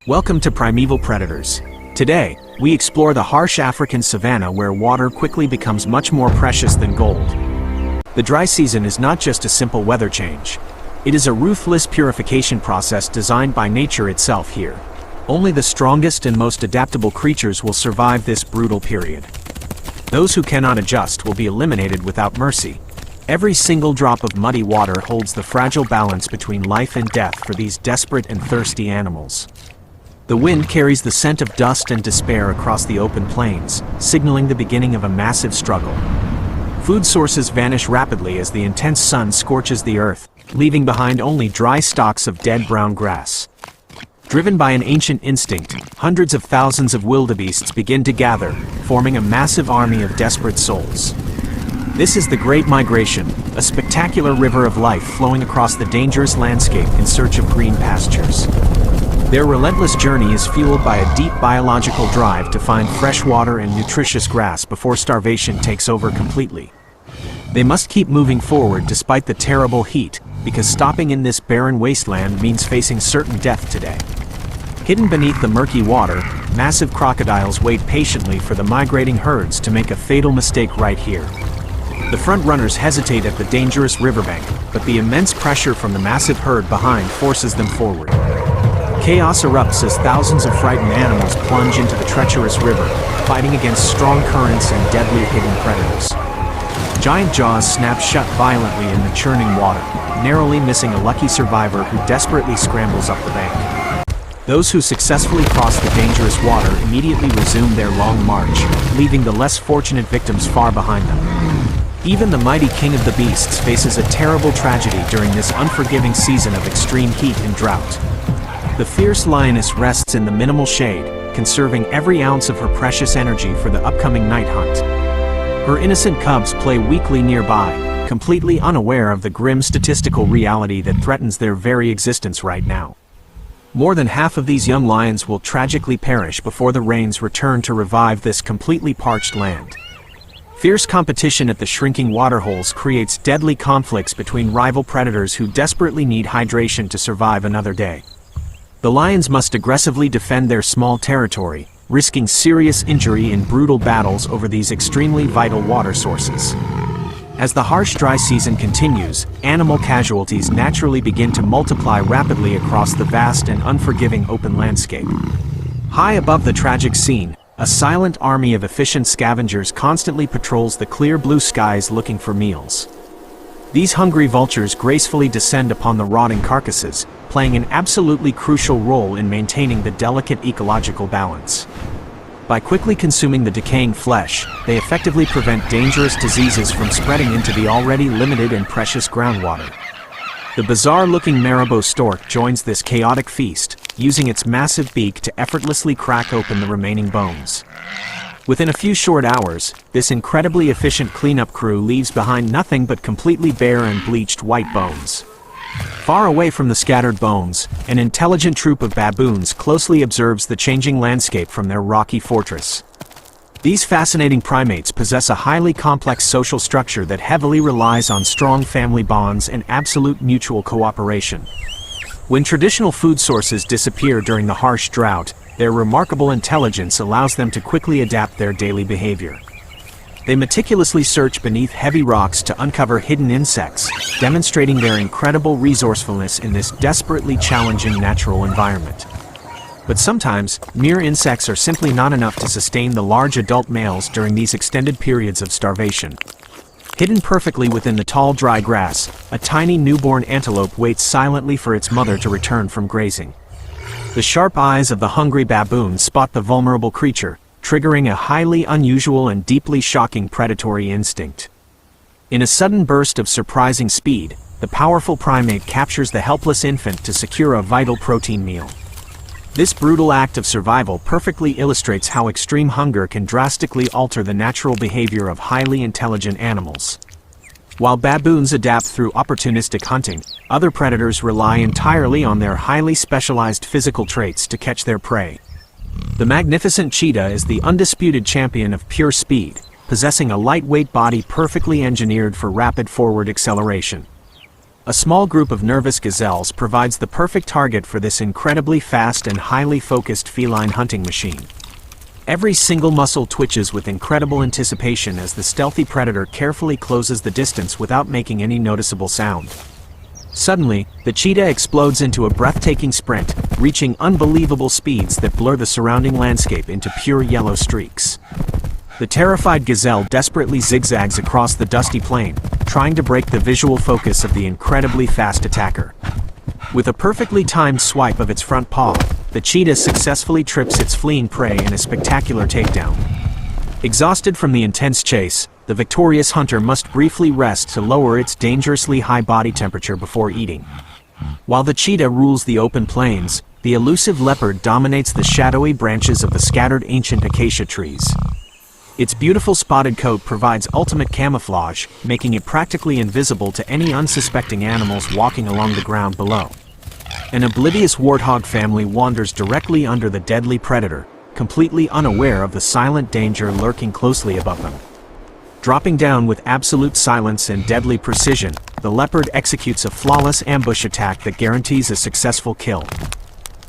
Welcome to Primeval Predators. Today, we explore the harsh African savanna where water quickly becomes much more precious than gold. The dry season is not just a simple weather change. It is a ruthless purification process designed by nature itself here. Only the strongest and most adaptable creatures will survive this brutal period. Those who cannot adjust will be eliminated without mercy. Every single drop of muddy water holds the fragile balance between life and death for these desperate and thirsty animals. The wind carries the scent of dust and despair across the open plains, signaling the beginning of a massive struggle. Food sources vanish rapidly as the intense sun scorches the earth, leaving behind only dry stalks of dead brown grass. Driven by an ancient instinct, hundreds of thousands of wildebeests begin to gather, forming a massive army of desperate souls. This is the Great Migration, a spectacular river of life flowing across the dangerous landscape in search of green pastures. Their relentless journey is fueled by a deep biological drive to find fresh water and nutritious grass before starvation takes over completely. They must keep moving forward despite the terrible heat, because stopping in this barren wasteland means facing certain death today. Hidden beneath the murky water, massive crocodiles wait patiently for the migrating herds to make a fatal mistake right here. The front runners hesitate at the dangerous riverbank, but the immense pressure from the massive herd behind forces them forward. Chaos erupts as thousands of frightened animals plunge into the treacherous river, fighting against strong currents and deadly hidden predators. Giant jaws snap shut violently in the churning water, narrowly missing a lucky survivor who desperately scrambles up the bank. Those who successfully cross the dangerous water immediately resume their long march, leaving the less fortunate victims far behind them. Even the mighty king of the beasts faces a terrible tragedy during this unforgiving season of extreme heat and drought. The fierce lioness rests in the minimal shade, conserving every ounce of her precious energy for the upcoming night hunt. Her innocent cubs play weakly nearby, completely unaware of the grim statistical reality that threatens their very existence right now. More than half of these young lions will tragically perish before the rains return to revive this completely parched land. Fierce competition at the shrinking waterholes creates deadly conflicts between rival predators who desperately need hydration to survive another day. The lions must aggressively defend their small territory, risking serious injury in brutal battles over these extremely vital water sources. As the harsh dry season continues, animal casualties naturally begin to multiply rapidly across the vast and unforgiving open landscape. High above the tragic scene, a silent army of efficient scavengers constantly patrols the clear blue skies looking for meals. These hungry vultures gracefully descend upon the rotting carcasses, playing an absolutely crucial role in maintaining the delicate ecological balance. By quickly consuming the decaying flesh, they effectively prevent dangerous diseases from spreading into the already limited and precious groundwater. The bizarre-looking marabou stork joins this chaotic feast, using its massive beak to effortlessly crack open the remaining bones. Within a few short hours, this incredibly efficient cleanup crew leaves behind nothing but completely bare and bleached white bones. Far away from the scattered bones, an intelligent troop of baboons closely observes the changing landscape from their rocky fortress. These fascinating primates possess a highly complex social structure that heavily relies on strong family bonds and absolute mutual cooperation. When traditional food sources disappear during the harsh drought, their remarkable intelligence allows them to quickly adapt their daily behavior. They meticulously search beneath heavy rocks to uncover hidden insects, demonstrating their incredible resourcefulness in this desperately challenging natural environment. But sometimes, mere insects are simply not enough to sustain the large adult males during these extended periods of starvation. Hidden perfectly within the tall dry grass, a tiny newborn antelope waits silently for its mother to return from grazing. The sharp eyes of the hungry baboon spot the vulnerable creature, triggering a highly unusual and deeply shocking predatory instinct. In a sudden burst of surprising speed, the powerful primate captures the helpless infant to secure a vital protein meal. This brutal act of survival perfectly illustrates how extreme hunger can drastically alter the natural behavior of highly intelligent animals. While baboons adapt through opportunistic hunting, other predators rely entirely on their highly specialized physical traits to catch their prey. The magnificent cheetah is the undisputed champion of pure speed, possessing a lightweight body perfectly engineered for rapid forward acceleration. A small group of nervous gazelles provides the perfect target for this incredibly fast and highly focused feline hunting machine. Every single muscle twitches with incredible anticipation as the stealthy predator carefully closes the distance without making any noticeable sound. Suddenly, the cheetah explodes into a breathtaking sprint, reaching unbelievable speeds that blur the surrounding landscape into pure yellow streaks. The terrified gazelle desperately zigzags across the dusty plain, trying to break the visual focus of the incredibly fast attacker. With a perfectly timed swipe of its front paw, the cheetah successfully trips its fleeing prey in a spectacular takedown. Exhausted from the intense chase, the victorious hunter must briefly rest to lower its dangerously high body temperature before eating. While the cheetah rules the open plains, the elusive leopard dominates the shadowy branches of the scattered ancient acacia trees. Its beautiful spotted coat provides ultimate camouflage, making it practically invisible to any unsuspecting animals walking along the ground below. An oblivious warthog family wanders directly under the deadly predator, completely unaware of the silent danger lurking closely above them. Dropping down with absolute silence and deadly precision, the leopard executes a flawless ambush attack that guarantees a successful kill.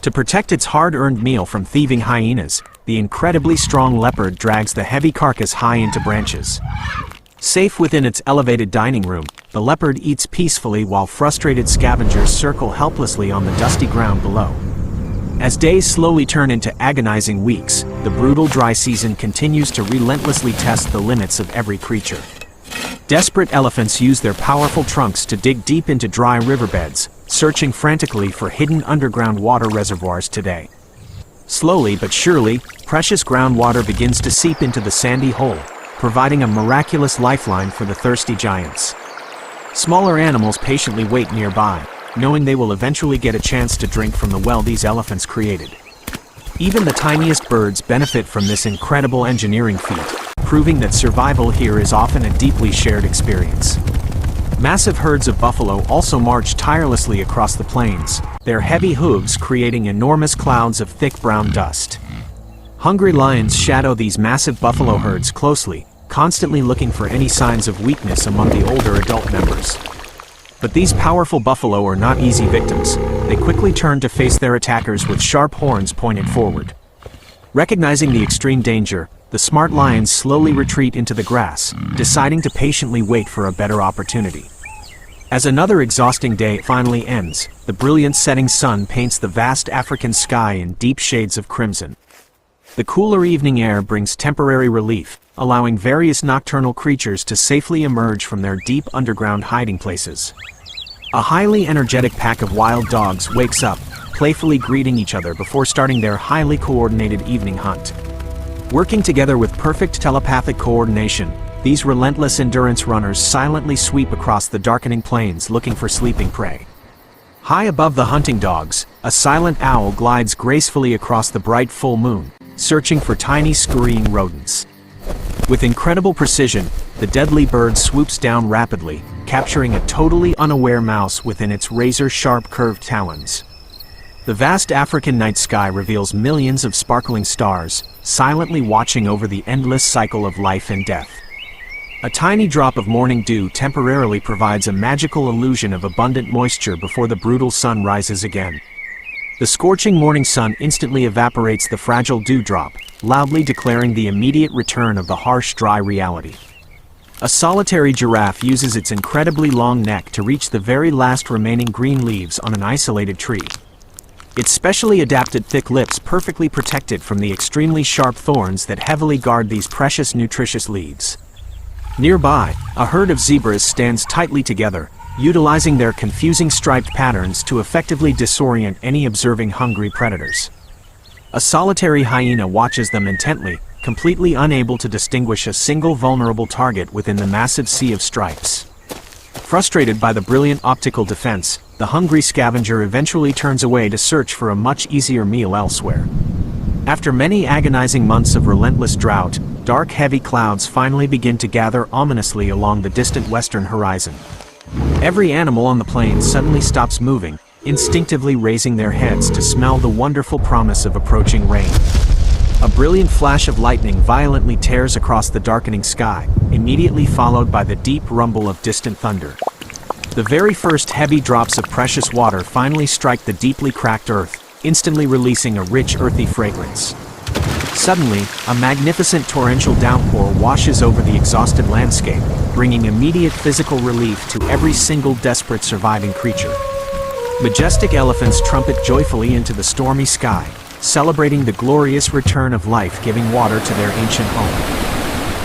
To protect its hard-earned meal from thieving hyenas, the incredibly strong leopard drags the heavy carcass high into branches. Safe within its elevated dining room, the leopard eats peacefully while frustrated scavengers circle helplessly on the dusty ground below. As days slowly turn into agonizing weeks, the brutal dry season continues to relentlessly test the limits of every creature. Desperate elephants use their powerful trunks to dig deep into dry riverbeds, searching frantically for hidden underground water reservoirs today. Slowly but surely, precious groundwater begins to seep into the sandy hole, providing a miraculous lifeline for the thirsty giants. Smaller animals patiently wait nearby, knowing they will eventually get a chance to drink from the well these elephants created. Even the tiniest birds benefit from this incredible engineering feat, proving that survival here is often a deeply shared experience. Massive herds of buffalo also march tirelessly across the plains, their heavy hooves creating enormous clouds of thick brown dust. Hungry lions shadow these massive buffalo herds closely, constantly looking for any signs of weakness among the older adult members. But these powerful buffalo are not easy victims. They quickly turn to face their attackers with sharp horns pointed forward. Recognizing the extreme danger, the smart lions slowly retreat into the grass, deciding to patiently wait for a better opportunity. As another exhausting day finally ends, the brilliant setting sun paints the vast African sky in deep shades of crimson. The cooler evening air brings temporary relief, allowing various nocturnal creatures to safely emerge from their deep underground hiding places. A highly energetic pack of wild dogs wakes up, playfully greeting each other before starting their highly coordinated evening hunt. Working together with perfect telepathic coordination, these relentless endurance runners silently sweep across the darkening plains looking for sleeping prey. High above the hunting dogs, a silent owl glides gracefully across the bright full moon, searching for tiny scurrying rodents. With incredible precision, the deadly bird swoops down rapidly, capturing a totally unaware mouse within its razor-sharp curved talons. The vast African night sky reveals millions of sparkling stars, silently watching over the endless cycle of life and death. A tiny drop of morning dew temporarily provides a magical illusion of abundant moisture before the brutal sun rises again. The scorching morning sun instantly evaporates the fragile dewdrop, loudly declaring the immediate return of the harsh, dry reality. A solitary giraffe uses its incredibly long neck to reach the very last remaining green leaves on an isolated tree. Its specially adapted thick lips perfectly protected from the extremely sharp thorns that heavily guard these precious nutritious leaves. Nearby, a herd of zebras stands tightly together, utilizing their confusing striped patterns to effectively disorient any observing hungry predators. A solitary hyena watches them intently, completely unable to distinguish a single vulnerable target within the massive sea of stripes. Frustrated by the brilliant optical defense, the hungry scavenger eventually turns away to search for a much easier meal elsewhere. After many agonizing months of relentless drought, dark heavy clouds finally begin to gather ominously along the distant western horizon. Every animal on the plains suddenly stops moving, instinctively raising their heads to smell the wonderful promise of approaching rain. A brilliant flash of lightning violently tears across the darkening sky, immediately followed by the deep rumble of distant thunder. The very first heavy drops of precious water finally strike the deeply cracked earth, instantly releasing a rich earthy fragrance. Suddenly, a magnificent torrential downpour washes over the exhausted landscape, bringing immediate physical relief to every single desperate surviving creature. Majestic elephants trumpet joyfully into the stormy sky, celebrating the glorious return of life-giving water to their ancient home.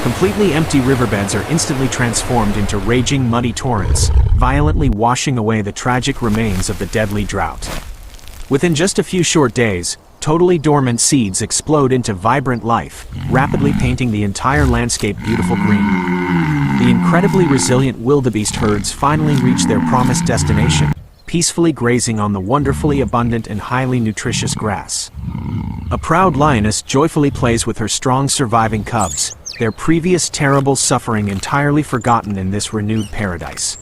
Completely empty riverbeds are instantly transformed into raging muddy torrents, violently washing away the tragic remains of the deadly drought. Within just a few short days, totally dormant seeds explode into vibrant life, rapidly painting the entire landscape beautiful green. The incredibly resilient wildebeest herds finally reach their promised destination, peacefully grazing on the wonderfully abundant and highly nutritious grass. A proud lioness joyfully plays with her strong surviving cubs, their previous terrible suffering entirely forgotten in this renewed paradise.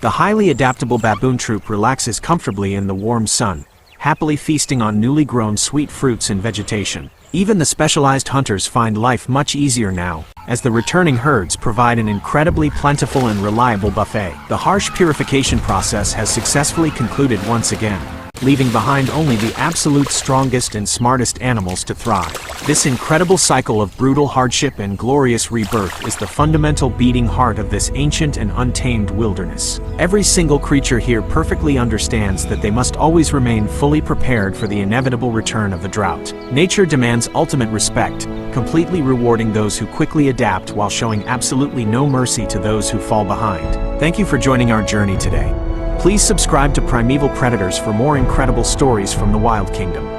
The highly adaptable baboon troop relaxes comfortably in the warm sun, happily feasting on newly grown sweet fruits and vegetation. Even the specialized hunters find life much easier now, as the returning herds provide an incredibly plentiful and reliable buffet. The harsh purification process has successfully concluded once again, leaving behind only the absolute strongest and smartest animals to thrive. This incredible cycle of brutal hardship and glorious rebirth is the fundamental beating heart of this ancient and untamed wilderness. Every single creature here perfectly understands that they must always remain fully prepared for the inevitable return of the drought. Nature demands ultimate respect, completely rewarding those who quickly adapt while showing absolutely no mercy to those who fall behind. Thank you for joining our journey today. Please subscribe to Primeval Predators for more incredible stories from the Wild Kingdom.